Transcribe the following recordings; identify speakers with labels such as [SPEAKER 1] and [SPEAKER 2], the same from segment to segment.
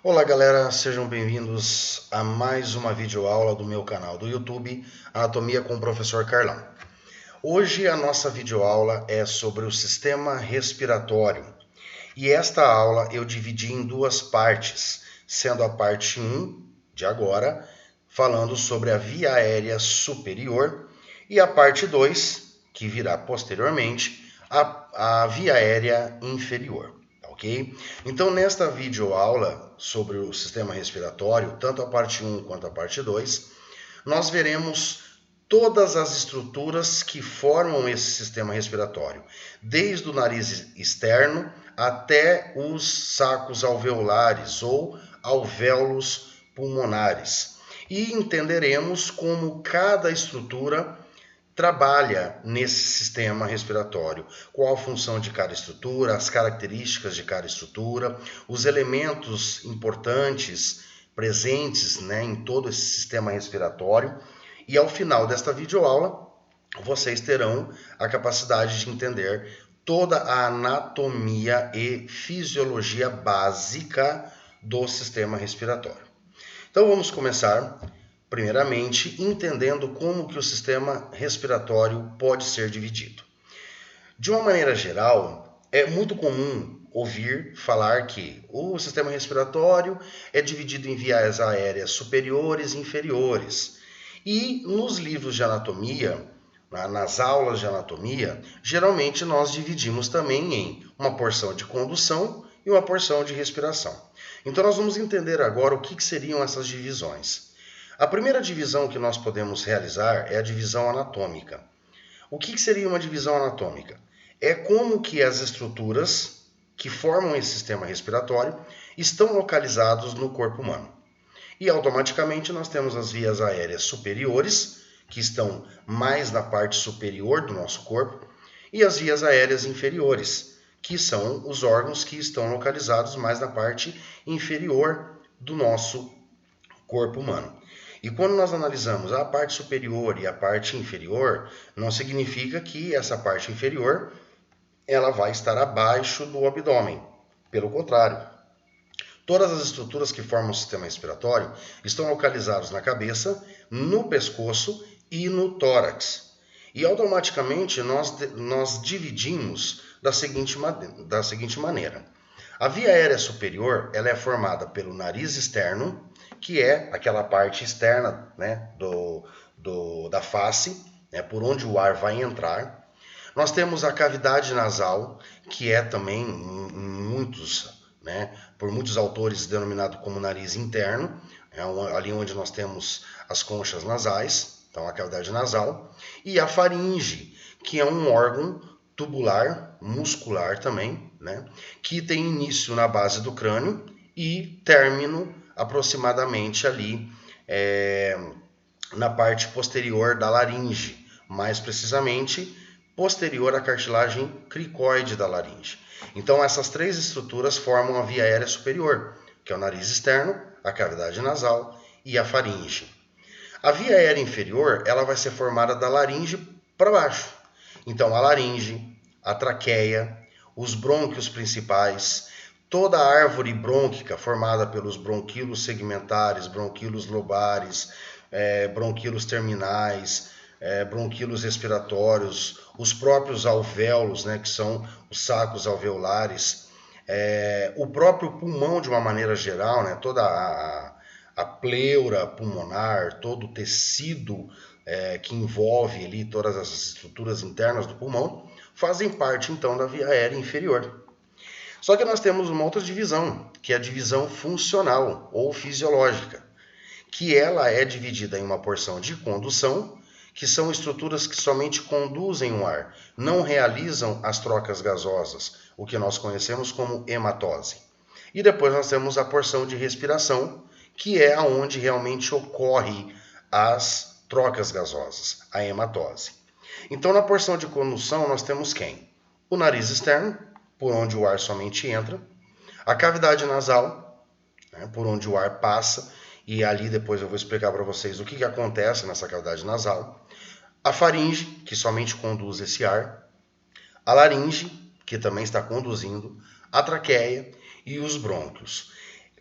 [SPEAKER 1] Olá galera, sejam bem-vindos a mais uma videoaula do meu canal do YouTube, Anatomia com o Professor Carlão. Hoje a nossa videoaula é sobre o sistema respiratório e esta aula eu dividi em duas partes, sendo a parte 1 de agora, falando sobre a via aérea superior, e a parte 2, que virá posteriormente, a via aérea inferior. Ok? Então, nesta videoaula sobre o sistema respiratório, tanto a parte 1 quanto a parte 2, nós veremos todas as estruturas que formam esse sistema respiratório, desde o nariz externo até os sacos alveolares ou alvéolos pulmonares. E entenderemos como cada estrutura trabalha nesse sistema respiratório, qual a função de cada estrutura, as características de cada estrutura, os elementos importantes presentes, em todo esse sistema respiratório. E ao final desta videoaula, vocês terão a capacidade de entender toda a anatomia e fisiologia básica do sistema respiratório. Então vamos começar primeiramente entendendo como que o sistema respiratório pode ser dividido. De uma maneira geral, é muito comum ouvir falar que o sistema respiratório é dividido em vias aéreas superiores e inferiores. E nos livros de anatomia, nas aulas de anatomia, geralmente nós dividimos também em uma porção de condução e uma porção de respiração. Então nós vamos entender agora o que seriam essas divisões. A primeira divisão que nós podemos realizar é a divisão anatômica. O que seria uma divisão anatômica? É como que as estruturas que formam esse sistema respiratório estão localizados no corpo humano. E automaticamente nós temos as vias aéreas superiores, que estão mais na parte superior do nosso corpo, e as vias aéreas inferiores, que são os órgãos que estão localizados mais na parte inferior do nosso corpo humano. E quando nós analisamos a parte superior e a parte inferior, não significa que essa parte inferior ela vai estar abaixo do abdômen. Pelo contrário, todas as estruturas que formam o sistema respiratório estão localizadas na cabeça, no pescoço e no tórax. E automaticamente nós dividimos da seguinte maneira. A via aérea superior ela é formada pelo nariz externo, que é aquela parte externa da face, por onde o ar vai entrar. Nós temos a cavidade nasal, que é também por muitos autores denominado como nariz interno, ali onde nós temos as conchas nasais, então a cavidade nasal, e a faringe, que é um órgão tubular, muscular também, que tem início na base do crânio e término aproximadamente ali na parte posterior da laringe, mais precisamente posterior à cartilagem cricoide da laringe. Então essas três estruturas formam a via aérea superior, que é o nariz externo, a cavidade nasal e a faringe. A via aérea inferior ela vai ser formada da laringe para baixo. Então a laringe, a traqueia, os brônquios principais, toda a árvore brônquica formada pelos bronquíolos segmentares, bronquíolos lobares, bronquíolos terminais, bronquíolos respiratórios, os próprios alvéolos, que são os sacos alveolares, o próprio pulmão de uma maneira geral, toda a pleura pulmonar, todo o tecido que envolve ali todas as estruturas internas do pulmão, fazem parte então da via aérea inferior. Só que nós temos uma outra divisão, que é a divisão funcional ou fisiológica, que ela é dividida em uma porção de condução, que são estruturas que somente conduzem o ar, não realizam as trocas gasosas, o que nós conhecemos como hematose. E depois nós temos a porção de respiração, que é onde realmente ocorre as trocas gasosas, a hematose. Então, na porção de condução, nós temos quem? O nariz externo, por onde o ar somente entra, a cavidade nasal, por onde o ar passa, e ali depois eu vou explicar para vocês o que acontece nessa cavidade nasal, a faringe, que somente conduz esse ar, a laringe, que também está conduzindo, a traqueia e os brônquios.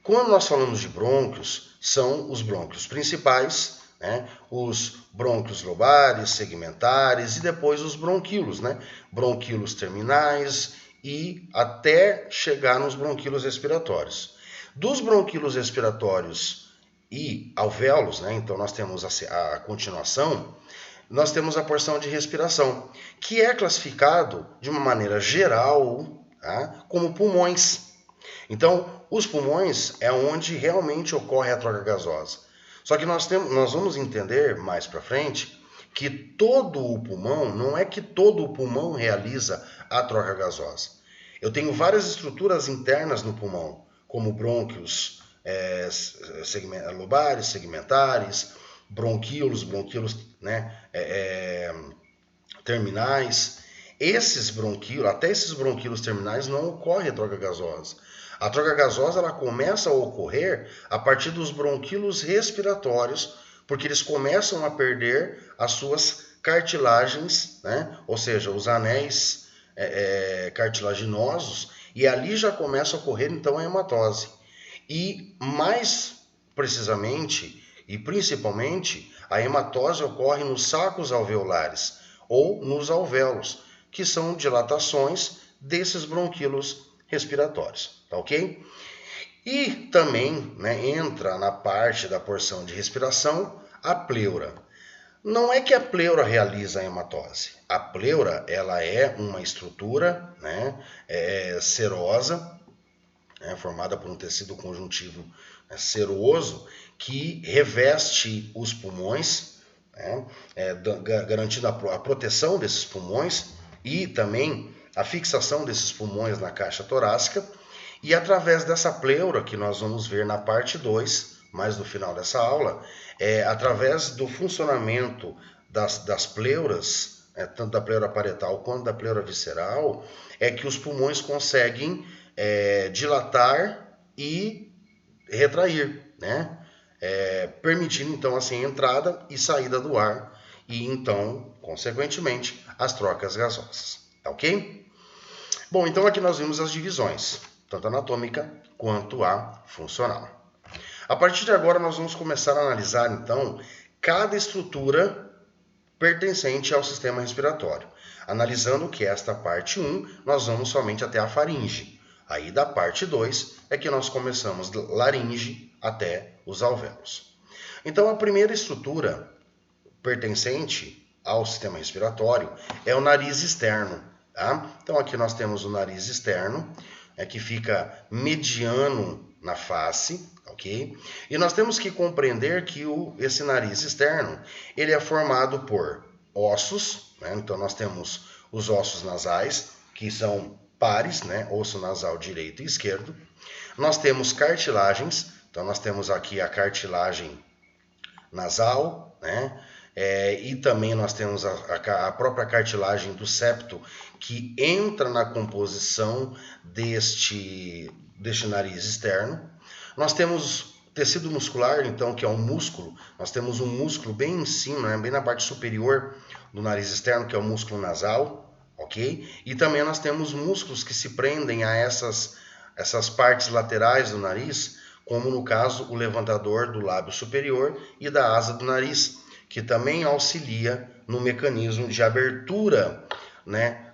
[SPEAKER 1] Quando nós falamos de brônquios, são os brônquios principais, né? Os brônquios lobares, segmentares e depois os bronquíolos, né? Bronquíolos terminais e até chegar nos bronquíolos respiratórios. Dos bronquíolos respiratórios e alvéolos, né? Então nós temos a continuação, nós temos a porção de respiração, que é classificado de uma maneira geral, tá? Como pulmões. Então, os pulmões é onde realmente ocorre a troca gasosa. Só que nós vamos entender mais para frente que todo o pulmão, não é que todo o pulmão realiza a troca gasosa. Eu tenho várias estruturas internas no pulmão, como brônquios lobares, segmentares, bronquíolos, né, terminais. Até esses bronquíolos terminais não ocorre a troca gasosa. A troca gasosa ela começa a ocorrer a partir dos bronquíolos respiratórios, porque eles começam a perder as suas cartilagens, né? Ou seja, os anéis cartilaginosos, e ali já começa a ocorrer então a hematose. E mais precisamente e principalmente, a hematose ocorre nos sacos alveolares ou nos alvéolos, que são dilatações desses bronquíolos respiratórios, tá ok? E também, né, entra na parte da porção de respiração a pleura. Não é que a pleura realiza a hematose. A pleura ela é uma estrutura, né, serosa, né, formada por um tecido conjuntivo seroso que reveste os pulmões, né, garantindo a proteção desses pulmões e também a fixação desses pulmões na caixa torácica. E através dessa pleura, que nós vamos ver na parte 2, mais no final dessa aula, através do funcionamento das pleuras, tanto da pleura parietal quanto da pleura visceral, é que os pulmões conseguem dilatar e retrair, né? Permitindo então assim a entrada e saída do ar e então, consequentemente, as trocas gasosas, tá ok? Bom, então aqui nós vimos as divisões, tanto anatômica quanto a funcional. A partir de agora nós vamos começar a analisar então cada estrutura pertencente ao sistema respiratório, analisando que esta parte 1 nós vamos somente até a faringe. Aí da parte 2 é que nós começamos laringe até os alvéolos. Então a primeira estrutura pertencente ao sistema respiratório é o nariz externo. Tá? Então aqui nós temos o nariz externo, que fica mediano na face, ok? E nós temos que compreender que esse nariz externo ele é formado por ossos, né? Então nós temos os ossos nasais, que são pares, né? Osso nasal direito e esquerdo. Nós temos cartilagens, então nós temos aqui a cartilagem nasal, né? E também nós temos a própria cartilagem do septo, que entra na composição deste nariz externo. Nós temos tecido muscular, então, que é um músculo. Nós temos um músculo bem em cima, né? Bem na parte superior do nariz externo, que é o músculo nasal, ok? E também nós temos músculos que se prendem a essas partes laterais do nariz, como no caso o levantador do lábio superior e da asa do nariz, que também auxilia no mecanismo de abertura, né,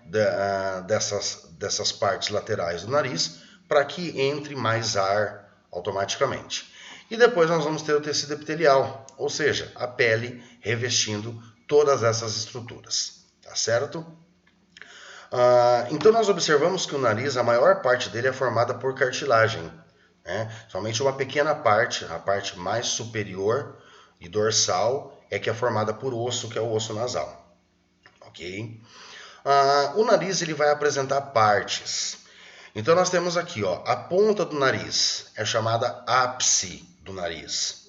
[SPEAKER 1] dessas partes laterais do nariz, para que entre mais ar automaticamente. E depois nós vamos ter o tecido epitelial, ou seja, a pele revestindo todas essas estruturas, tá certo? Então nós observamos que o nariz, a maior parte dele é formada por cartilagem, né? Somente uma pequena parte, a parte mais superior e dorsal, é que é formada por osso, que é o osso nasal, ok? O nariz ele vai apresentar partes. Então nós temos aqui, ó, a ponta do nariz é chamada ápice do nariz.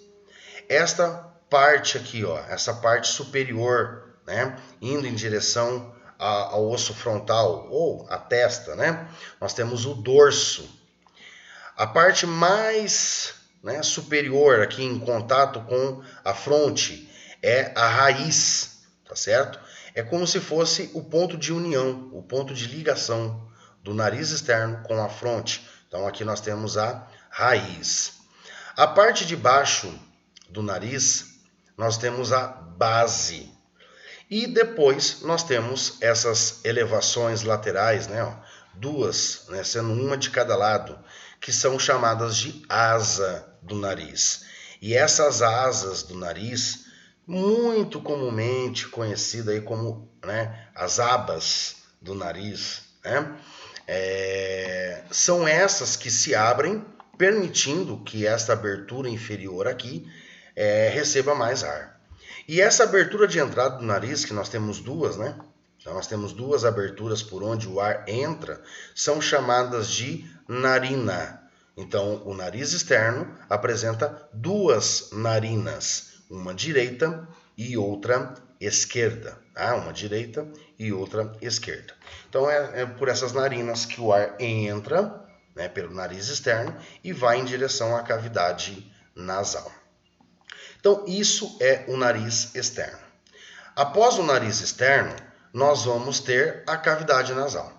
[SPEAKER 1] Esta parte aqui, ó, essa parte superior, né, indo em direção ao osso frontal ou à testa, né, nós temos o dorso. A parte mais, né, superior aqui em contato com a fronte é a raiz, tá certo? É como se fosse o ponto de união, o ponto de ligação do nariz externo com a fronte. Então aqui nós temos a raiz. A parte de baixo do nariz, nós temos a base. E depois nós temos essas elevações laterais, né? Duas, né? Sendo uma de cada lado, que são chamadas de asa do nariz. E essas asas do nariz, muito comumente conhecida aí como, né, as abas do nariz, né? São essas que se abrem, permitindo que esta abertura inferior aqui receba mais ar. E essa abertura de entrada do nariz, que nós temos duas, né? Então nós temos duas aberturas por onde o ar entra, são chamadas de narina. Então o nariz externo apresenta duas narinas, uma direita e outra esquerda. Tá? Uma direita e outra esquerda. Então é por essas narinas que o ar entra, né, pelo nariz externo e vai em direção à cavidade nasal. Então, isso é o nariz externo. Após o nariz externo, nós vamos ter a cavidade nasal.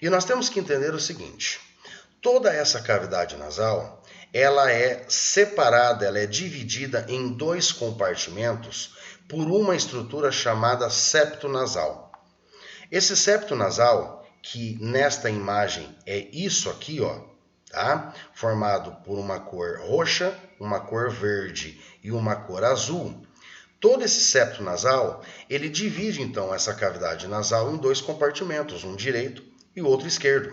[SPEAKER 1] E nós temos que entender o seguinte: toda essa cavidade nasal, ela é separada, ela é dividida em dois compartimentos por uma estrutura chamada septo nasal. Esse septo nasal, que nesta imagem é isso aqui, ó, tá? Formado por uma cor roxa, uma cor verde e uma cor azul. Todo esse septo nasal, ele divide então essa cavidade nasal em dois compartimentos, um direito e outro esquerdo.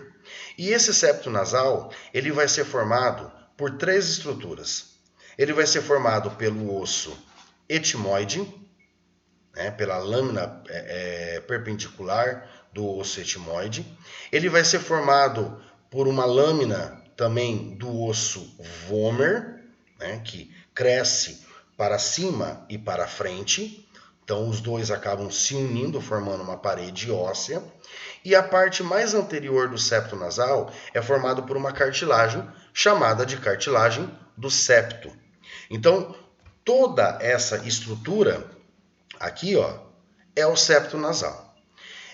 [SPEAKER 1] E esse septo nasal, ele vai ser formado por três estruturas. Ele vai ser formado pelo osso etimoide, né, pela lâmina perpendicular do osso etimoide. Ele vai ser formado por uma lâmina também do osso vomer, né, que cresce para cima e para frente. Então os dois acabam se unindo, formando uma parede óssea. E a parte mais anterior do septo nasal é formada por uma cartilagem, chamada de cartilagem do septo. Então, toda essa estrutura aqui, ó, é o septo nasal.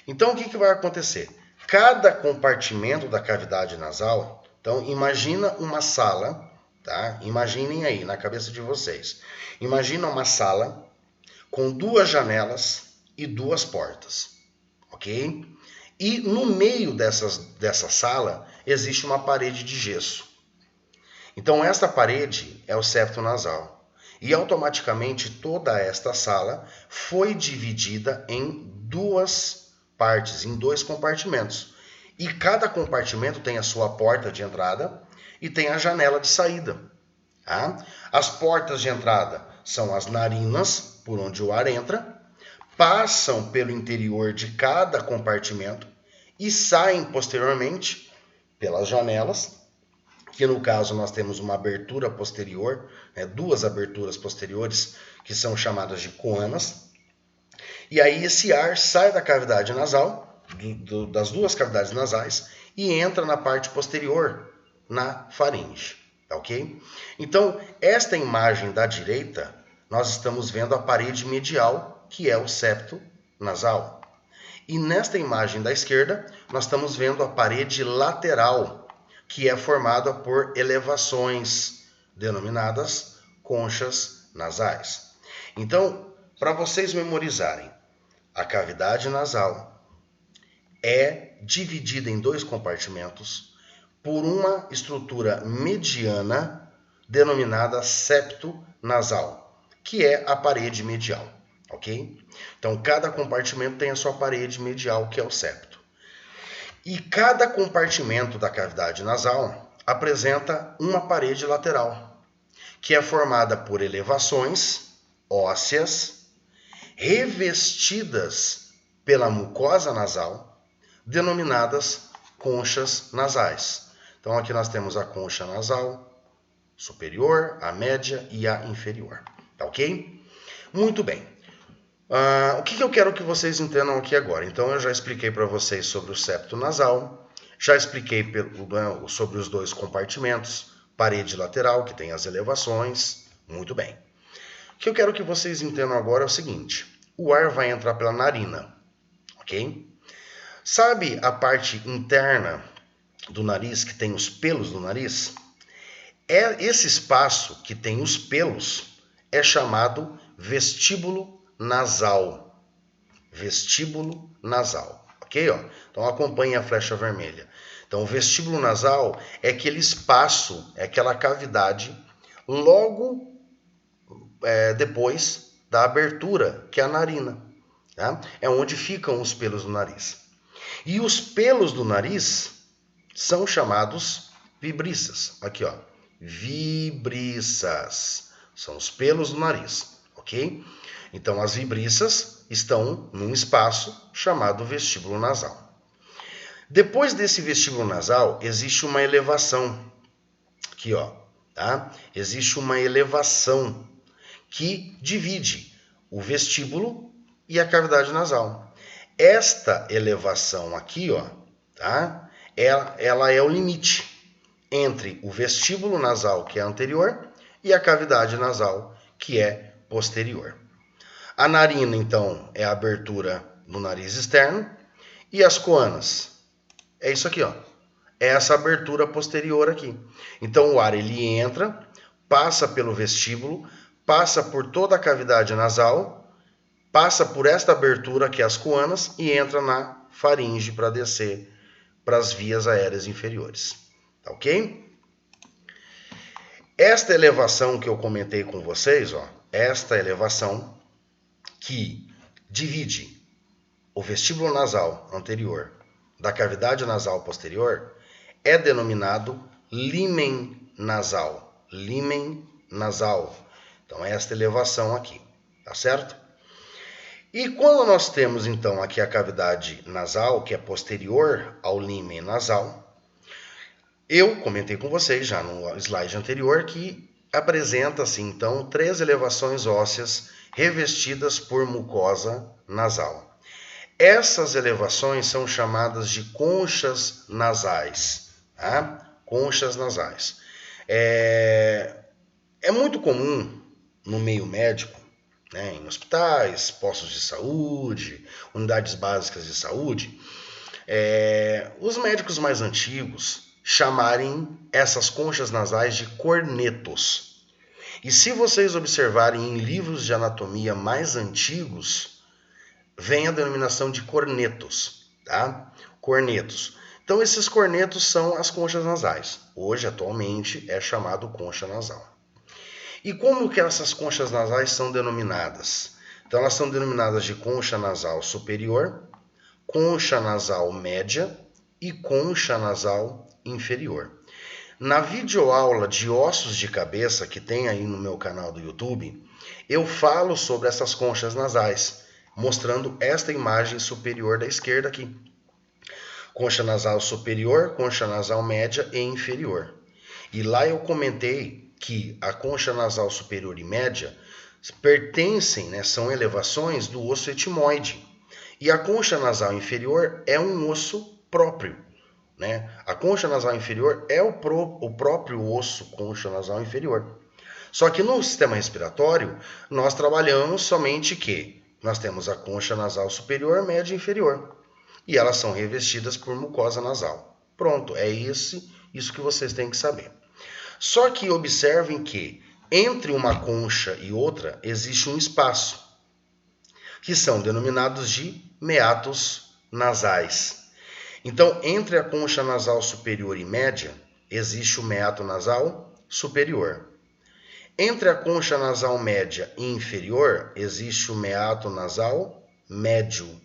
[SPEAKER 1] Então, o que vai acontecer? Cada compartimento da cavidade nasal, então imagina uma sala, tá? Imaginem aí na cabeça de vocês. Imagina uma sala com duas janelas e duas portas, ok? E no meio dessa sala existe uma parede de gesso. Então esta parede é o septo nasal. E automaticamente toda esta sala foi dividida em duas partes, em dois compartimentos. E cada compartimento tem a sua porta de entrada e tem a janela de saída. Tá? As portas de entrada são as narinas, por onde o ar entra, passam pelo interior de cada compartimento e saem posteriormente pelas janelas, que no caso nós temos uma abertura posterior, né, duas aberturas posteriores, que são chamadas de coanas. E aí esse ar sai da cavidade nasal, das duas cavidades nasais, e entra na parte posterior, na faringe. Ok? Então, esta imagem da direita, nós estamos vendo a parede medial, que é o septo nasal. E nesta imagem da esquerda, nós estamos vendo a parede lateral, que é formada por elevações denominadas conchas nasais. Então, para vocês memorizarem, a cavidade nasal é dividida em dois compartimentos por uma estrutura mediana denominada septo nasal, que é a parede medial, ok? Então, cada compartimento tem a sua parede medial, que é o septo. E cada compartimento da cavidade nasal apresenta uma parede lateral, que é formada por elevações ósseas revestidas pela mucosa nasal, denominadas conchas nasais. Então aqui nós temos a concha nasal superior, a média e a inferior. Tá ok? Muito bem. O que eu quero que vocês entendam aqui agora? Então eu já expliquei para vocês sobre o septo nasal, já expliquei sobre os dois compartimentos, parede lateral, que tem as elevações. Muito bem. O que eu quero que vocês entendam agora é o seguinte: o ar vai entrar pela narina, ok? Sabe a parte interna do nariz, que tem os pelos do nariz? Esse espaço que tem os pelos é chamado vestíbulo nasal. Vestíbulo nasal, ok? Ó? Então acompanhe a flecha vermelha. Então o vestíbulo nasal é aquele espaço, é aquela cavidade logo depois da abertura, que é a narina. Tá? É onde ficam os pelos do nariz. E os pelos do nariz são chamados vibriças. Aqui, ó. Vibriças. São os pelos do nariz, ok? Então, as vibriças estão num espaço chamado vestíbulo nasal. Depois desse vestíbulo nasal, existe uma elevação. Aqui, ó. Tá? Existe uma elevação que divide o vestíbulo e a cavidade nasal. Esta elevação aqui, ó, tá? Ela é o limite entre o vestíbulo nasal, que é anterior, e a cavidade nasal, que é posterior. A narina, então, é a abertura do nariz externo, e as coanas é isso aqui, ó. É essa abertura posterior aqui. Então o ar ele entra, passa pelo vestíbulo, passa por toda a cavidade nasal, passa por esta abertura que é as coanas e entra na faringe para descer para as vias aéreas inferiores. Tá ok? Esta elevação que eu comentei com vocês, ó, esta elevação que divide o vestíbulo nasal anterior da cavidade nasal posterior é denominado límen nasal. Límen nasal. Então, esta elevação aqui, tá certo? E quando nós temos, então, aqui a cavidade nasal, que é posterior ao límen nasal, eu comentei com vocês já no slide anterior que apresenta-se, então, 3 elevações ósseas revestidas por mucosa nasal. Essas elevações são chamadas de conchas nasais. Tá? Conchas nasais. É muito comum no meio médico, né, em hospitais, postos de saúde, unidades básicas de saúde, os médicos mais antigos chamarem essas conchas nasais de cornetos. E se vocês observarem em livros de anatomia mais antigos, vem a denominação de cornetos, tá? Cornetos. Então esses cornetos são as conchas nasais. Hoje, atualmente, é chamado concha nasal. E como que essas conchas nasais são denominadas? Então elas são denominadas de concha nasal superior, concha nasal média e concha nasal inferior. Na videoaula de ossos de cabeça que tem aí no meu canal do YouTube, eu falo sobre essas conchas nasais, mostrando esta imagem superior da esquerda aqui. Concha nasal superior, concha nasal média e inferior. E lá eu comentei que a concha nasal superior e média pertencem, né, são elevações do osso etimoide. E a concha nasal inferior é um osso próprio. Né? A concha nasal inferior é o próprio osso concha nasal inferior. Só que no sistema respiratório, nós trabalhamos somente que nós temos a concha nasal superior, média e inferior. E elas são revestidas por mucosa nasal. Pronto, é isso que vocês têm que saber. Só que observem que entre uma concha e outra existe um espaço, que são denominados de meatos nasais. Então, entre a concha nasal superior e média, existe o meato nasal superior. Entre a concha nasal média e inferior, existe o meato nasal médio.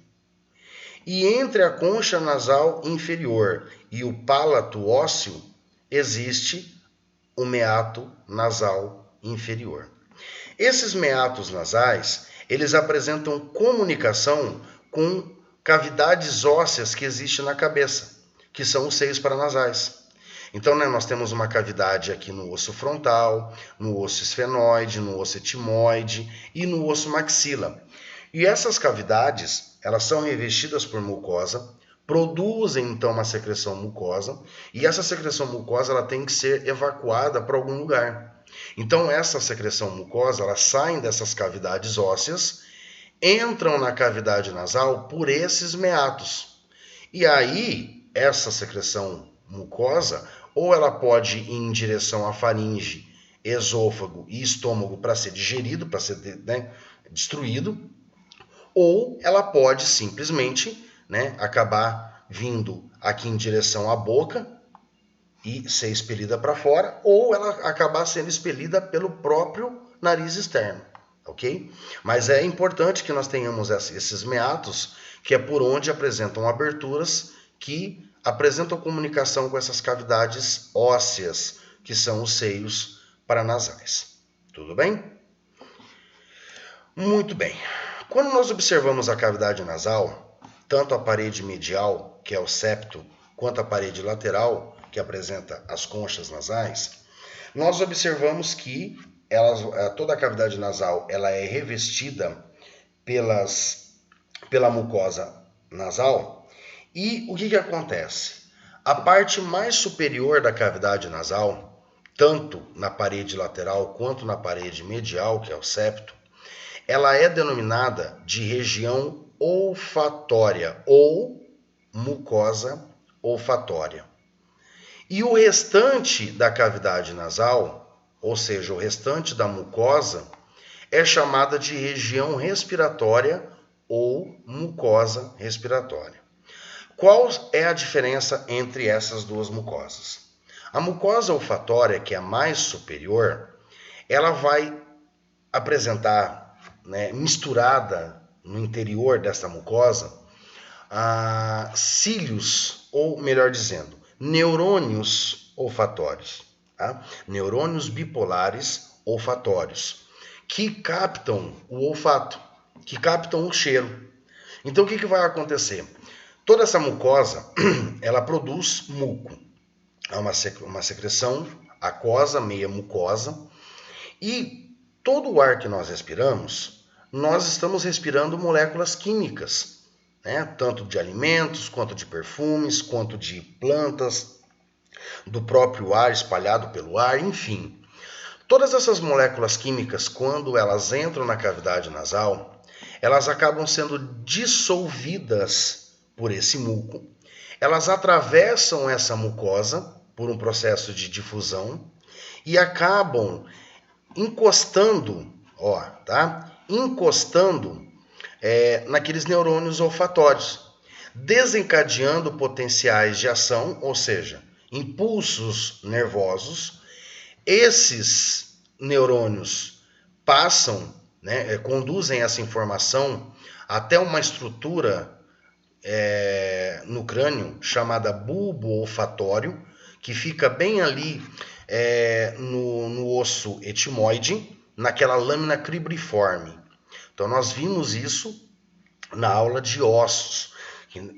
[SPEAKER 1] E entre a concha nasal inferior e o pálato ósseo, existe o meato nasal inferior. Esses meatos nasais, eles apresentam comunicação com cavidades ósseas que existem na cabeça, que são os seios paranasais. Então, né, nós temos uma cavidade aqui no osso frontal, no osso esfenoide, no osso etimoide e no osso maxila. E essas cavidades, elas são revestidas por mucosa, produzem então uma secreção mucosa, e essa secreção mucosa ela tem que ser evacuada para algum lugar. Então essa secreção mucosa, elas saem dessas cavidades ósseas, entram na cavidade nasal por esses meatos. E aí essa secreção mucosa ou ela pode ir em direção à faringe, esôfago e estômago para ser digerido, para ser, né, destruído, ou ela pode simplesmente, né, acabar vindo aqui em direção à boca e ser expelida para fora, ou ela acabar sendo expelida pelo próprio nariz externo, ok? Mas é importante que nós tenhamos esses meatos, que é por onde apresentam aberturas que apresentam comunicação com essas cavidades ósseas, que são os seios paranasais. Tudo bem? Muito bem. Quando nós observamos a cavidade nasal, tanto a parede medial, que é o septo, quanto a parede lateral, que apresenta as conchas nasais, nós observamos que toda a cavidade nasal ela é revestida pela mucosa nasal. E o que acontece? A parte mais superior da cavidade nasal, tanto na parede lateral quanto na parede medial, que é o septo, ela é denominada de região olfatória ou mucosa olfatória. E o restante da cavidade nasal, ou seja, o restante da mucosa, é chamada de região respiratória ou mucosa respiratória. Qual é a diferença entre essas duas mucosas? A mucosa olfatória, que é a mais superior, ela vai apresentar, né, misturada no interior dessa mucosa, cílios, ou melhor dizendo, neurônios olfatórios, tá? Neurônios bipolares olfatórios, que captam o olfato, que captam o cheiro. Então o que vai acontecer? Toda essa mucosa, ela produz muco. É uma secreção aquosa, meia mucosa, e todo o ar que nós respiramos, nós estamos respirando moléculas químicas, né? Tanto de alimentos, quanto de perfumes, quanto de plantas, do próprio ar espalhado pelo ar, enfim. Todas essas moléculas químicas, quando elas entram na cavidade nasal, elas acabam sendo dissolvidas por esse muco. Elas atravessam essa mucosa por um processo de difusão e acabam encostando, naqueles neurônios olfatórios, desencadeando potenciais de ação, ou seja, impulsos nervosos. Esses neurônios passam, né, conduzem essa informação até uma estrutura no crânio chamada bulbo olfatório, que fica bem ali no osso etimoide, naquela lâmina cribriforme. Então nós vimos isso na aula de ossos.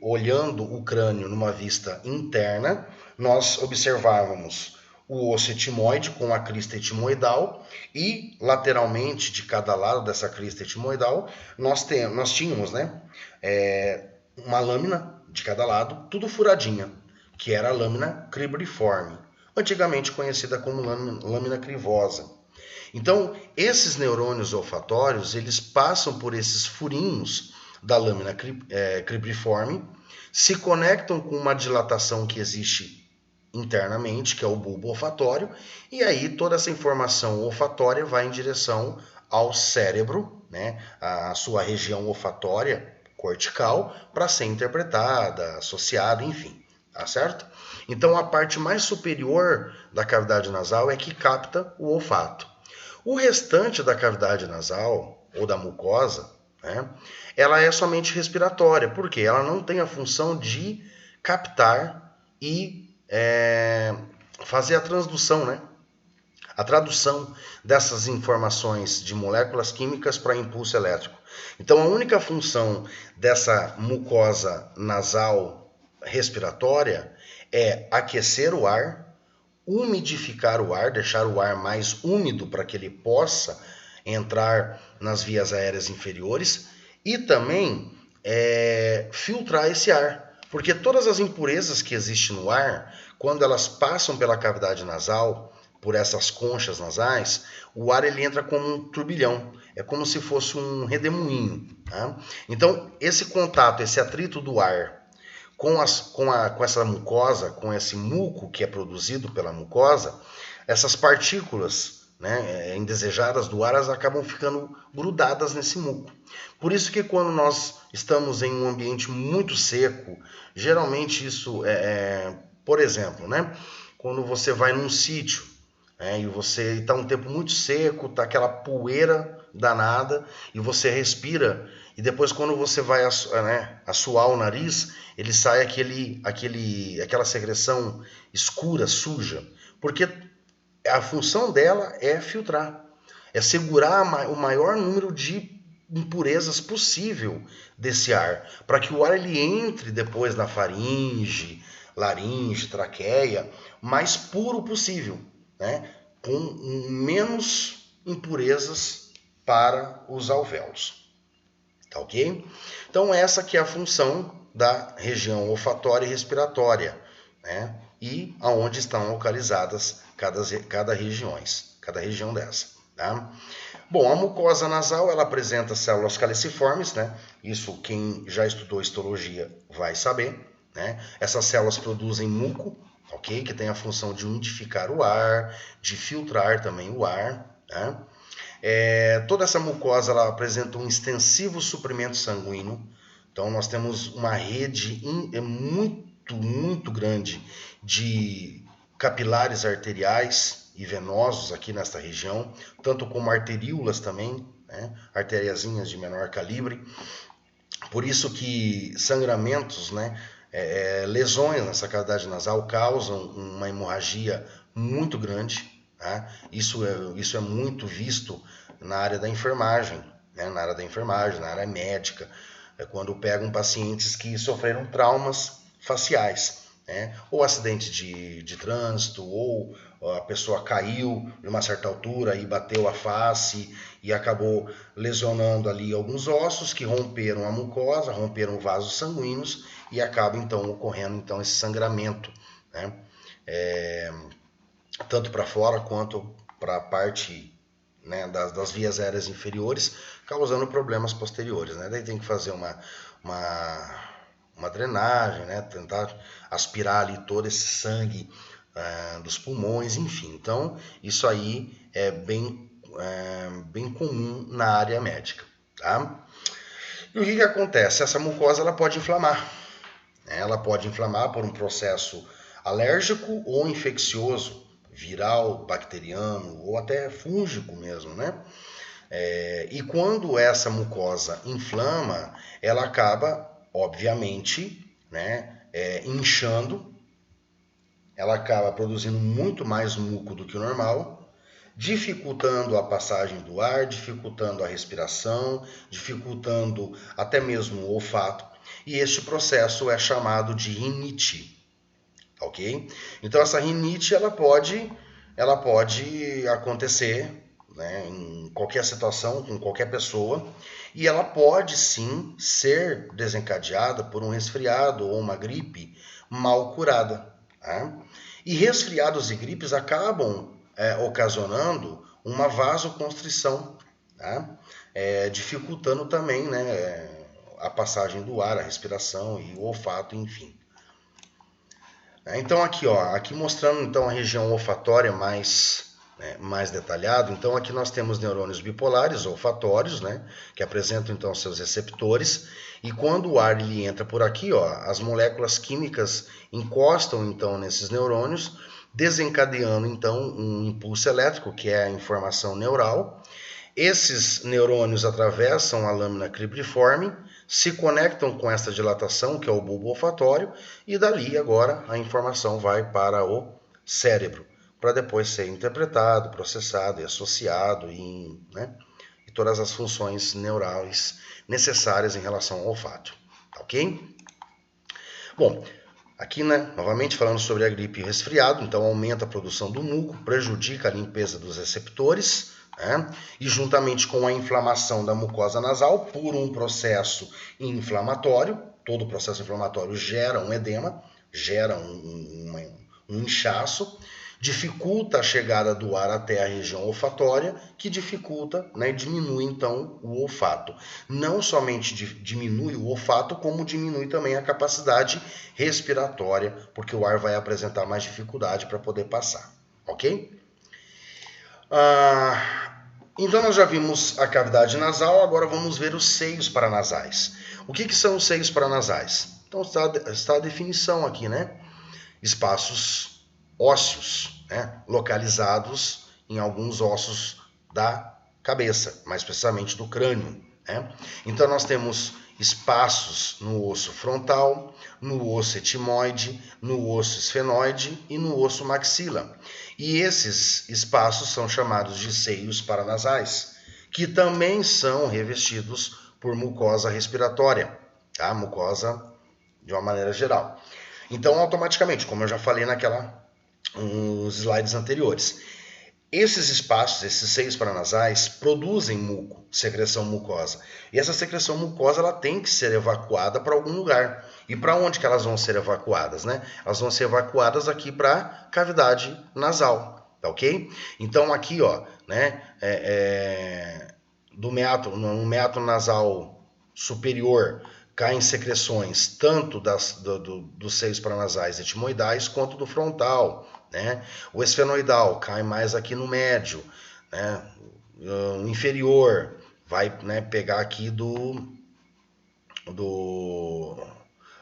[SPEAKER 1] Olhando o crânio numa vista interna, nós observávamos o osso etimoide com a crista etimoidal e lateralmente de cada lado dessa crista etimoidal nós tínhamos, né, uma lâmina de cada lado, tudo furadinha, que era a lâmina cribriforme, antigamente conhecida como lâmina crivosa. Então, esses neurônios olfatórios, eles passam por esses furinhos da lâmina cribriforme, se conectam com uma dilatação que existe internamente, que é o bulbo olfatório, e aí toda essa informação olfatória vai em direção ao cérebro, né, a sua região olfatória cortical, para ser interpretada, associada, enfim, tá certo? Então a parte mais superior da cavidade nasal é que capta o olfato. O restante da cavidade nasal, ou da mucosa, né, ela é somente respiratória, porque ela não tem a função de captar e fazer a transdução, né? A tradução dessas informações de moléculas químicas para impulso elétrico. Então, a única função dessa mucosa nasal respiratória é aquecer o ar, umidificar o ar, deixar o ar mais úmido para que ele possa entrar nas vias aéreas inferiores e também filtrar esse ar. Porque todas as impurezas que existem no ar, quando elas passam pela cavidade nasal, por essas conchas nasais, o ar ele entra como um turbilhão. É como se fosse um redemoinho. Tá? Então, esse contato, esse atrito do ar com essa mucosa, com esse muco que é produzido pela mucosa, essas partículas, né, indesejadas do ar, elas acabam ficando grudadas nesse muco. Por isso que quando nós estamos em um ambiente muito seco, geralmente isso por exemplo, né, quando você vai num sítio, e você está um tempo muito seco, está aquela poeira danada, e você respira, e depois quando você vai assoar o nariz, ele sai aquela secreção escura, suja, porque a função dela é filtrar, é segurar o maior número de impurezas possível desse ar, para que o ar ele entre depois na faringe, laringe, traqueia, mais puro possível, né? Com menos impurezas para os alvéolos. Tá ok? Então essa que é a função da região olfatória e respiratória, né? E aonde estão localizadas cada região dessa. Tá? Bom, a mucosa nasal ela apresenta células caliciformes, né? Isso quem já estudou histologia vai saber, né? Essas células produzem muco, ok? Que tem a função de unificar o ar, de filtrar também o ar, né? Toda essa mucosa ela apresenta um extensivo suprimento sanguíneo. Então nós temos uma rede muito grande de capilares arteriais e venosos aqui nesta região, tanto como arteríolas também, né? Artériazinhas de menor calibre. Por isso que sangramentos, né? Lesões nessa cavidade nasal causam uma hemorragia muito grande. Tá? Isso é muito visto na área da enfermagem, né? Na área médica, quando pegam pacientes que sofreram traumas faciais, né? Ou acidente de trânsito, ou a pessoa caiu de uma certa altura e bateu a face e acabou lesionando ali alguns ossos que romperam a mucosa, romperam vasos sanguíneos e acaba então ocorrendo então esse sangramento, né? Tanto para fora quanto para a parte, né, das vias aéreas inferiores, causando problemas posteriores, né? Daí tem que fazer uma drenagem, né? Tentar aspirar ali todo esse sangue dos pulmões, enfim. Então, isso aí é bem comum na área médica, tá? E o que acontece? Essa mucosa ela pode inflamar. Ela pode inflamar por um processo alérgico ou infeccioso, viral, bacteriano ou até fúngico mesmo, né? E quando essa mucosa inflama, ela acaba, obviamente, né, inchando, ela acaba produzindo muito mais muco do que o normal, dificultando a passagem do ar, dificultando a respiração, dificultando até mesmo o olfato. E este processo é chamado de rinite. Ok? Então essa rinite ela pode acontecer, né, em qualquer situação, com qualquer pessoa, e ela pode sim ser desencadeada por um resfriado ou uma gripe mal curada. Tá? E resfriados e gripes acabam ocasionando uma vasoconstrição, tá? Dificultando também, né, a passagem do ar, a respiração e o olfato, enfim. Então aqui mostrando então a região olfatória mais detalhado. Então aqui nós temos neurônios bipolares olfatórios, né, que apresentam então seus receptores, e quando o ar ele entra por aqui, as moléculas químicas encostam então nesses neurônios, desencadeando então um impulso elétrico, que é a informação neural. Esses neurônios atravessam a lâmina cribriforme, se conectam com esta dilatação, que é o bulbo olfatório, e dali agora a informação vai para o cérebro, para depois ser interpretado, processado e associado e todas as funções neurais necessárias em relação ao olfato. Ok? Bom, aqui, novamente falando sobre a gripe e o resfriado, então aumenta a produção do muco, prejudica a limpeza dos receptores, e juntamente com a inflamação da mucosa nasal por um processo inflamatório, todo processo inflamatório gera um edema, gera um inchaço, dificulta a chegada do ar até a região olfatória, que dificulta, né, diminui então o olfato. Não somente diminui o olfato, como diminui também a capacidade respiratória, porque o ar vai apresentar mais dificuldade para poder passar, ok? Então nós já vimos a cavidade nasal, agora vamos ver os seios paranasais. O que são os seios paranasais? Então está a definição aqui, né? Espaços ósseos, né? Localizados em alguns ossos da cabeça, mais precisamente do crânio, né? Então nós temos espaços no osso frontal, no osso etimoide, no osso esfenoide e no osso maxila. E esses espaços são chamados de seios paranasais, que também são revestidos por mucosa respiratória, tá? Mucosa de uma maneira geral. Então, automaticamente, como eu já falei nos slides anteriores, esses espaços, esses seios paranasais, produzem muco, secreção mucosa. E essa secreção mucosa ela tem que ser evacuada para algum lugar. E para onde que elas vão ser evacuadas, né? Elas vão ser evacuadas aqui para a cavidade nasal, tá ok? Então aqui, ó, né, no meato nasal superior caem secreções tanto dos seios paranasais etimoidais quanto do frontal, né? O esfenoidal cai mais aqui no médio, né? O inferior vai, né, pegar aqui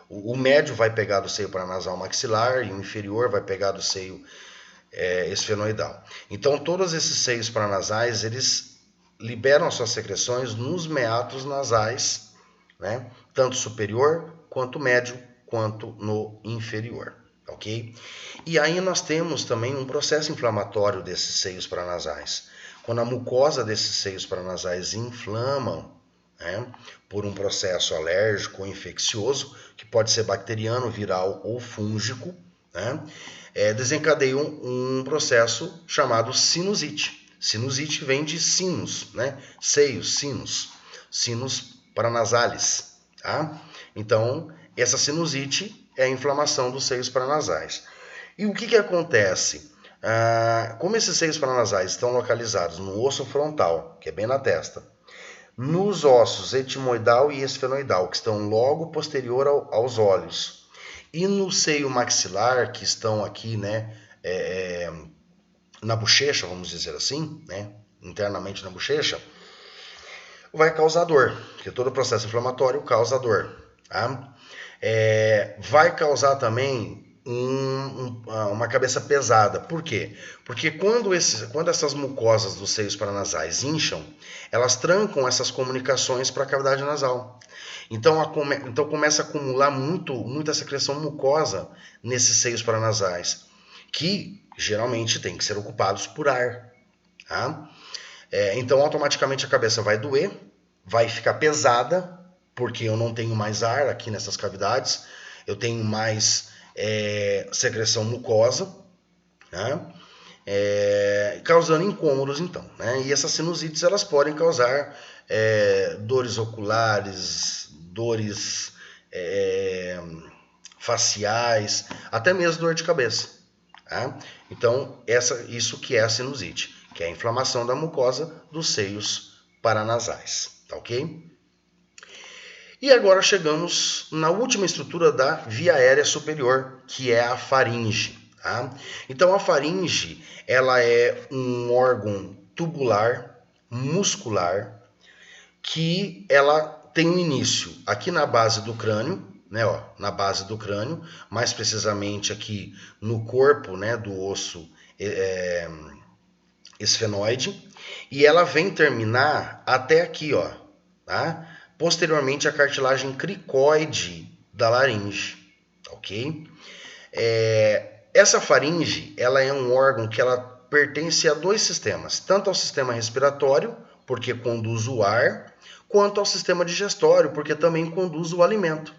[SPEAKER 1] o médio vai pegar do seio paranasal maxilar e o inferior vai pegar do seio esfenoidal. Então todos esses seios paranasais eles liberam suas secreções nos meatos nasais, né? Tanto superior quanto médio quanto no inferior. Ok? E aí nós temos também um processo inflamatório desses seios paranasais. Quando a mucosa desses seios paranasais inflamam, né, por um processo alérgico ou infeccioso, que pode ser bacteriano, viral ou fúngico, né, desencadeiam um processo chamado sinusite. Sinusite vem de sinus, né, seios, sinus paranasales. Tá? Então, essa sinusite é a inflamação dos seios paranasais. E o que acontece? Como esses seios paranasais estão localizados no osso frontal, que é bem na testa, nos ossos etimoidal e esfenoidal, que estão logo posterior aos olhos, e no seio maxilar, que estão aqui, né, na bochecha, vamos dizer assim, né, internamente na bochecha, vai causar dor, porque todo processo inflamatório causa dor. Tá? Vai causar também uma cabeça pesada. Por quê? Porque quando essas mucosas dos seios paranasais incham, elas trancam essas comunicações para a cavidade nasal. Então começa a acumular muita secreção mucosa nesses seios paranasais, que geralmente tem que ser ocupados por ar. Tá? Então automaticamente a cabeça vai doer, vai ficar pesada, porque eu não tenho mais ar aqui nessas cavidades, eu tenho mais secreção mucosa, né? Causando incômodos então, né? E essas sinusites elas podem causar dores oculares, dores faciais, até mesmo dor de cabeça. Tá? Então isso que é a sinusite, que é a inflamação da mucosa dos seios paranasais, tá ok? E agora chegamos na última estrutura da via aérea superior, que é a faringe. Tá? Então a faringe ela é um órgão tubular, muscular, que ela tem um início aqui na base do crânio, né, ó, na base do crânio, mais precisamente aqui no corpo, né, do osso esfenoide, e ela vem terminar até aqui, ó, tá? Posteriormente a cartilagem cricoide da laringe, ok? Essa faringe, ela é um órgão que ela pertence a dois sistemas, tanto ao sistema respiratório, porque conduz o ar, quanto ao sistema digestório, porque também conduz o alimento.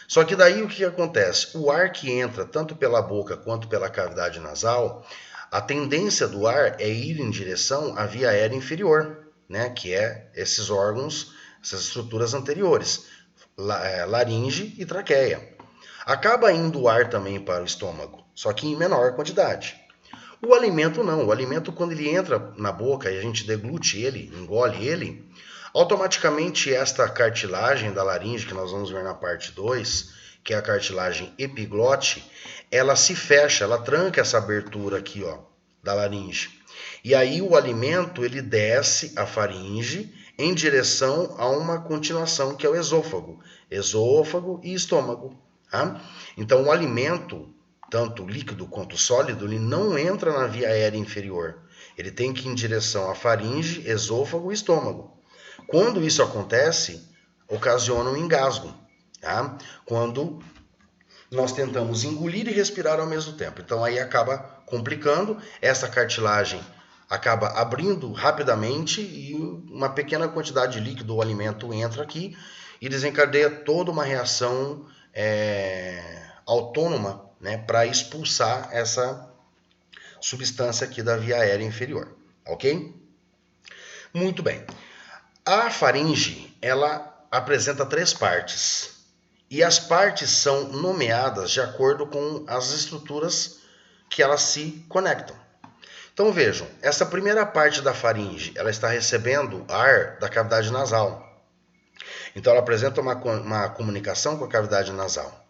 [SPEAKER 1] Só que daí o que acontece? O ar que entra tanto pela boca quanto pela cavidade nasal, a tendência do ar é ir em direção à via aérea inferior, né? Que é esses órgãos, essas estruturas anteriores, laringe e traqueia. Acaba indo o ar também para o estômago, só que em menor quantidade. O alimento não. O alimento, quando ele entra na boca e a gente deglute ele, engole ele, automaticamente esta cartilagem da laringe, que nós vamos ver na parte 2, que é a cartilagem epiglote, ela se fecha, ela tranca essa abertura aqui, ó, da laringe. E aí o alimento, ele desce a faringe em direção a uma continuação que é o esôfago. Esôfago e estômago. Tá? Então o alimento, tanto líquido quanto sólido, ele não entra na via aérea inferior. Ele tem que ir em direção à faringe, esôfago e estômago. Quando isso acontece, ocasiona um engasgo. Tá? Quando nós tentamos engolir e respirar ao mesmo tempo. Então aí acaba complicando, essa cartilagem acaba abrindo rapidamente e uma pequena quantidade de líquido ou alimento entra aqui e desencadeia toda uma reação autônoma, né, para expulsar essa substância aqui da via aérea inferior, ok? Muito bem. A faringe, ela apresenta 3 partes e as partes são nomeadas de acordo com as estruturas que elas se conectam. Então vejam, essa primeira parte da faringe, ela está recebendo ar da cavidade nasal. Então ela apresenta uma comunicação com a cavidade nasal.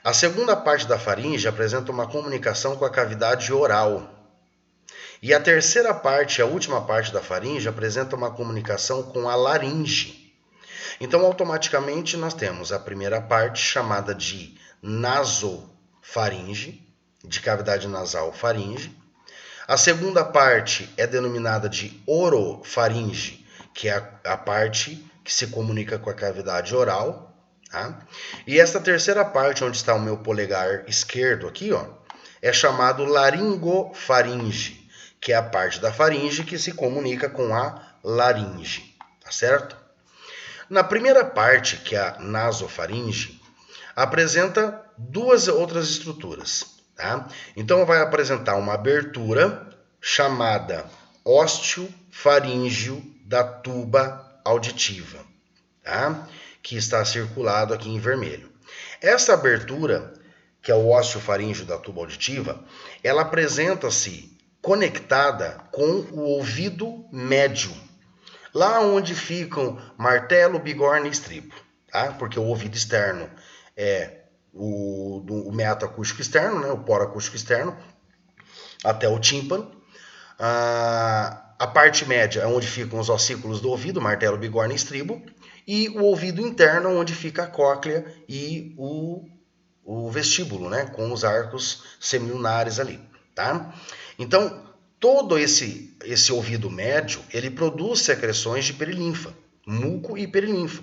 [SPEAKER 1] A segunda parte da faringe apresenta uma comunicação com a cavidade oral. E a terceira parte, a última parte da faringe, apresenta uma comunicação com a laringe. Então automaticamente nós temos a primeira parte chamada de nasofaringe, de cavidade nasal faringe. A segunda parte é denominada de orofaringe, que é a parte que se comunica com a cavidade oral. Tá? E esta terceira parte, onde está o meu polegar esquerdo aqui, ó, é chamado laringofaringe, que é a parte da faringe que se comunica com a laringe. Tá certo? Na primeira parte, que é a nasofaringe, apresenta 2 outras estruturas. Tá? Então vai apresentar uma abertura chamada ósteo faríngeo da tuba auditiva, tá? Que está circulado aqui em vermelho. Essa abertura, que é o ósteo faríngeo da tuba auditiva, ela apresenta-se conectada com o ouvido médio, lá onde ficam martelo, bigorna e estribo, tá? Porque o ouvido externo é o meato acústico externo, né, o poro acústico externo, até o tímpano. A parte média é onde ficam os ossículos do ouvido, martelo, bigorna e estribo, e o ouvido interno, onde fica a cóclea e o vestíbulo, né, com os arcos semilunares ali. Tá? Então, todo esse ouvido médio, ele produz secreções de perilinfa, muco e perilinfa.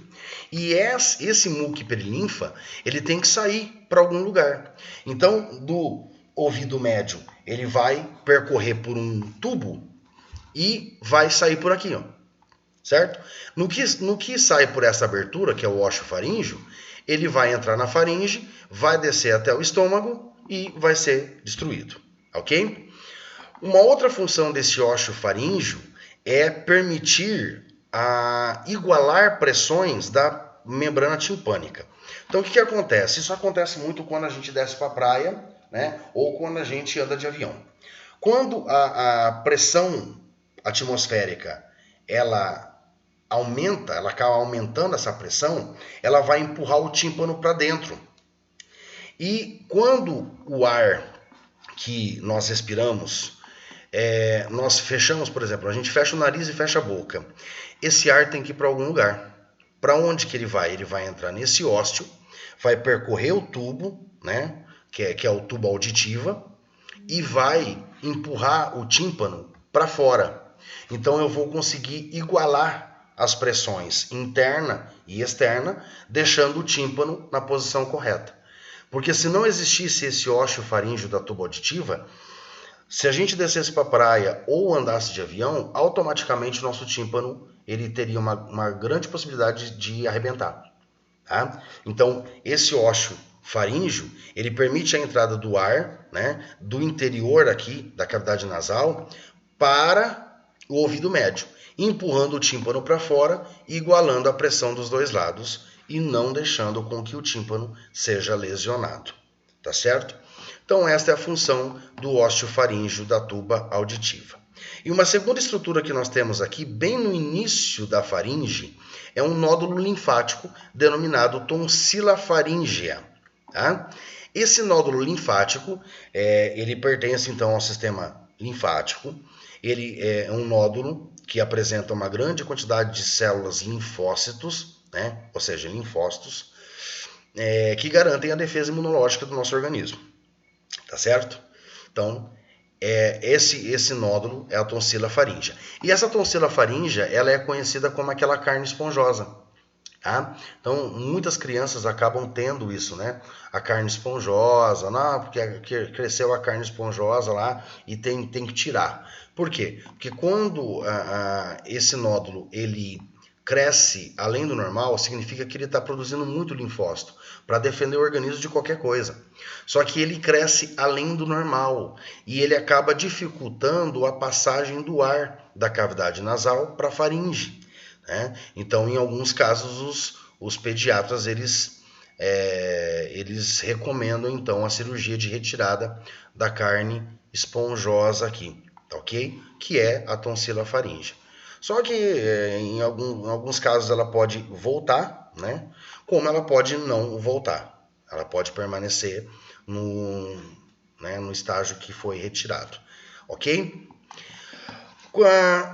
[SPEAKER 1] E esse muco e perilinfa, ele tem que sair para algum lugar. Então, do ouvido médio, ele vai percorrer por um tubo e vai sair por aqui, ó. Certo? No que sai por essa abertura, que é o ósteo faríngeo, ele vai entrar na faringe, vai descer até o estômago e vai ser destruído. Ok? Uma outra função desse ósteo faríngeo é permitir igualar pressões da membrana timpânica. Então o que acontece? Isso acontece muito quando a gente desce para a praia, né? Ou quando a gente anda de avião. Quando a pressão atmosférica ela aumenta, ela acaba aumentando essa pressão, ela vai empurrar o tímpano para dentro. E quando o ar que nós respiramos, nós fechamos, por exemplo, a gente fecha o nariz e fecha a boca. Esse ar tem que ir para algum lugar. Para onde que ele vai? Ele vai entrar nesse ósteo, vai percorrer o tubo, né, que é o tubo auditiva, e vai empurrar o tímpano para fora. Então eu vou conseguir igualar as pressões interna e externa, deixando o tímpano na posição correta. Porque se não existisse esse ósteo faríngeo da tuba auditiva, se a gente descesse para a praia ou andasse de avião, automaticamente o nosso tímpano ele teria uma grande possibilidade de arrebentar. Tá? Então, esse ósteo faríngeo, ele permite a entrada do ar, né, do interior aqui, da cavidade nasal, para o ouvido médio, empurrando o tímpano para fora e igualando a pressão dos dois lados e não deixando com que o tímpano seja lesionado. Tá certo? Então esta é a função do osteofaríngeo da tuba auditiva. E uma segunda estrutura que nós temos aqui, bem no início da faringe, é um nódulo linfático denominado tonsila faríngea. Tá? Esse nódulo linfático, ele pertence então ao sistema linfático. Ele é um nódulo que apresenta uma grande quantidade de células linfócitos, né? Ou seja, linfócitos, que garantem a defesa imunológica do nosso organismo. Tá certo? Então, esse nódulo é a tonsila faríngea. E essa tonsila faríngea, ela é conhecida como aquela carne esponjosa. Tá? Então, muitas crianças acabam tendo isso, né? A carne esponjosa, não, porque cresceu a carne esponjosa lá e tem que tirar. Por quê? Porque quando esse nódulo ele cresce além do normal, significa que ele está produzindo muito linfócito para defender o organismo de qualquer coisa. Só que ele cresce além do normal e ele acaba dificultando a passagem do ar da cavidade nasal para a faringe. Então, em alguns casos, os pediatras eles recomendam então a cirurgia de retirada da carne esponjosa aqui, tá ok? Que é a tonsila faríngea. Só que em alguns casos ela pode voltar, né? Como ela pode não voltar. Ela pode permanecer no estágio que foi retirado, ok?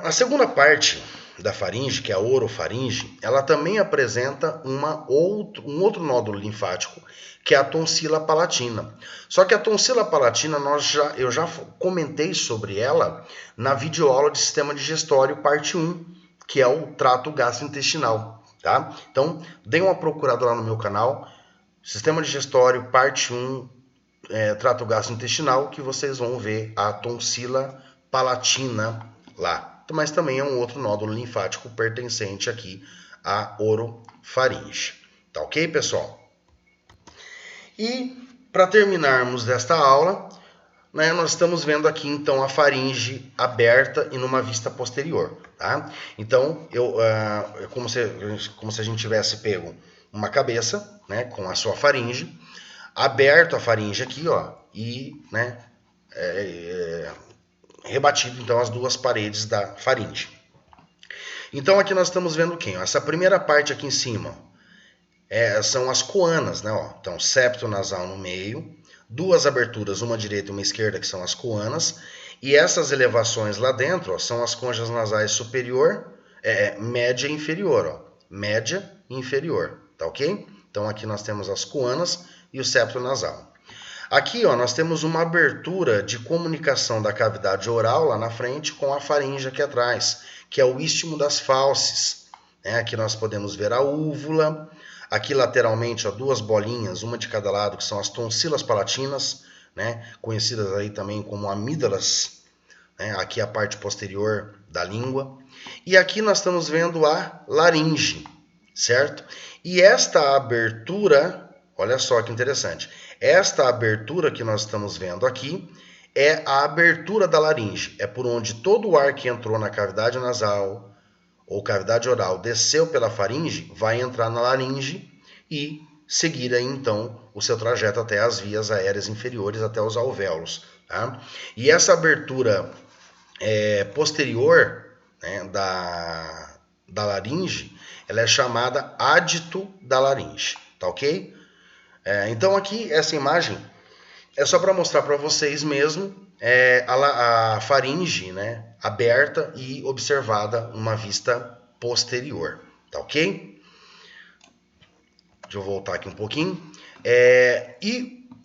[SPEAKER 1] A segunda parte da faringe, que é a orofaringe, ela também apresenta um outro nódulo linfático, que é a tonsila palatina. Só que a tonsila palatina, eu já comentei sobre ela na videoaula de sistema digestório, parte 1, que é o trato gastrointestinal. Tá? Então, dê uma procurada lá no meu canal, sistema digestório, parte 1, trato gastrointestinal, que vocês vão ver a tonsila palatina lá. Mas também é um outro nódulo linfático pertencente aqui à orofaringe. Tá ok, pessoal? E para terminarmos desta aula, né, nós estamos vendo aqui então a faringe aberta e numa vista posterior. Tá? Então, como se a gente tivesse pego uma cabeça, né, com a sua faringe, aberto a faringe aqui, ó, e, né, rebatido então as duas paredes da faringe. Então aqui nós estamos vendo quem? Essa primeira parte aqui em cima são as coanas, né? Ó. Então septo nasal no meio, duas aberturas, uma direita e uma esquerda, que são as coanas, e essas elevações lá dentro, ó, são as conchas nasais superior, média e inferior, ó. Média e inferior, tá ok? Então aqui nós temos as coanas e o septo nasal. Aqui, ó, nós temos uma abertura de comunicação da cavidade oral lá na frente com a faringe aqui atrás, que é o istmo das fauces. Aqui nós podemos ver a úvula. Aqui lateralmente, ó, duas bolinhas, uma de cada lado, que são as tonsilas palatinas, né, conhecidas aí também como amígdalas. Aqui a parte posterior da língua. E aqui nós estamos vendo a laringe, certo? E esta abertura, olha só que interessante. Esta abertura que nós estamos vendo aqui é a abertura da laringe. É por onde todo o ar que entrou na cavidade nasal ou cavidade oral desceu pela faringe, vai entrar na laringe e seguir aí, então, o seu trajeto até as vias aéreas inferiores, até os alvéolos. Tá? E essa abertura posterior, né, da laringe, ela é chamada adito da laringe. Tá ok? Então aqui, essa imagem é só para mostrar para vocês mesmo a faringe, né, aberta e observada numa vista posterior, tá ok? Deixa eu voltar aqui um pouquinho.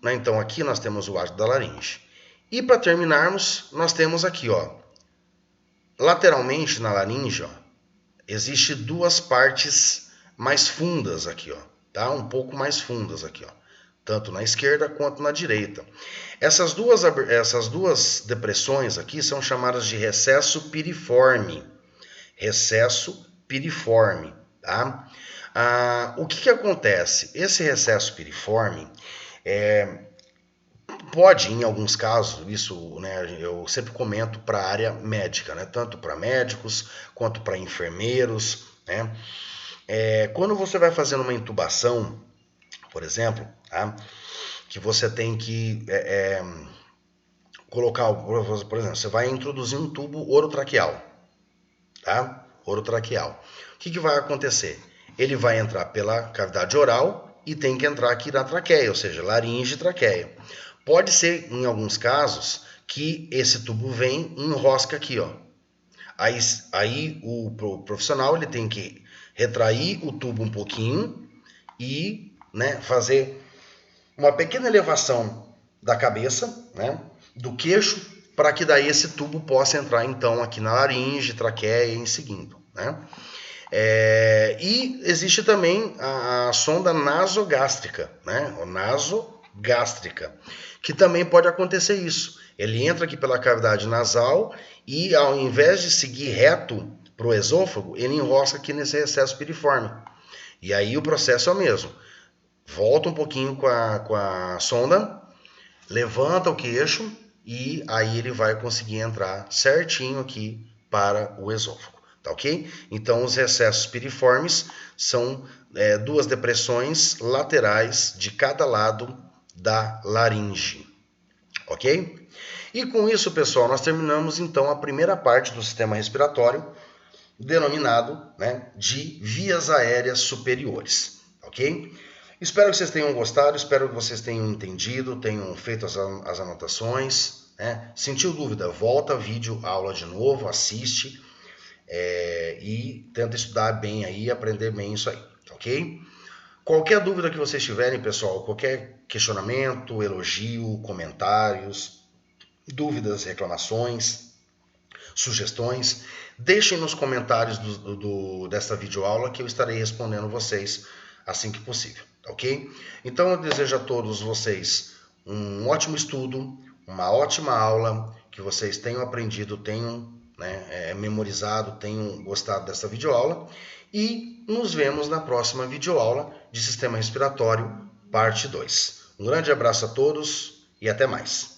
[SPEAKER 1] Então aqui nós temos o adito da laringe. E para terminarmos, nós temos aqui, ó, lateralmente na laringe, ó, existe duas partes mais fundas aqui, ó. Tá? Um pouco mais fundas aqui, ó, tanto na esquerda quanto na direita. Essas duas depressões aqui são chamadas de recesso piriforme. Recesso piriforme. Tá? O que acontece? Esse recesso piriforme pode, em alguns casos, isso, né, eu sempre comento para a área médica, né, tanto para médicos quanto para enfermeiros, né? Quando você vai fazendo uma intubação, por exemplo, tá? que você tem que colocar, por exemplo, você vai introduzir um tubo orotraqueal, tá? Orotraqueal. O que vai acontecer? Ele vai entrar pela cavidade oral e tem que entrar aqui na traqueia, ou seja, laringe e traqueia. Pode ser, em alguns casos, que esse tubo vem e enrosca aqui, ó. Aí o profissional ele tem que retrair o tubo um pouquinho e, né, fazer uma pequena elevação da cabeça, né, do queixo, para que daí esse tubo possa entrar então aqui na laringe, traqueia e seguindo, né? E existe também a sonda nasogástrica, né? O nasogástrica, que também pode acontecer isso. Ele entra aqui pela cavidade nasal e ao invés de seguir reto para o esôfago, ele enrosca aqui nesse recesso piriforme. E aí o processo é o mesmo. Volta um pouquinho com a sonda, levanta o queixo e aí ele vai conseguir entrar certinho aqui para o esôfago. Tá ok? Então, os recessos piriformes são duas depressões laterais de cada lado da laringe. Ok? E com isso, pessoal, nós terminamos então a primeira parte do sistema respiratório, denominado, né, de vias aéreas superiores. Ok? Espero que vocês tenham gostado, espero que vocês tenham entendido, tenham feito as anotações. Né? Sentiu dúvida? Volta vídeo aula de novo, assiste. E tenta estudar bem aí, aprender bem isso aí, ok? Qualquer dúvida que vocês tiverem, pessoal, qualquer questionamento, elogio, comentários, dúvidas, reclamações, sugestões, deixem nos comentários desta videoaula que eu estarei respondendo vocês assim que possível, ok? Então eu desejo a todos vocês um ótimo estudo, uma ótima aula, que vocês tenham aprendido, tenham memorizado, tenham gostado dessa videoaula e nos vemos na próxima videoaula de Sistema Respiratório, parte 2. Um grande abraço a todos e até mais.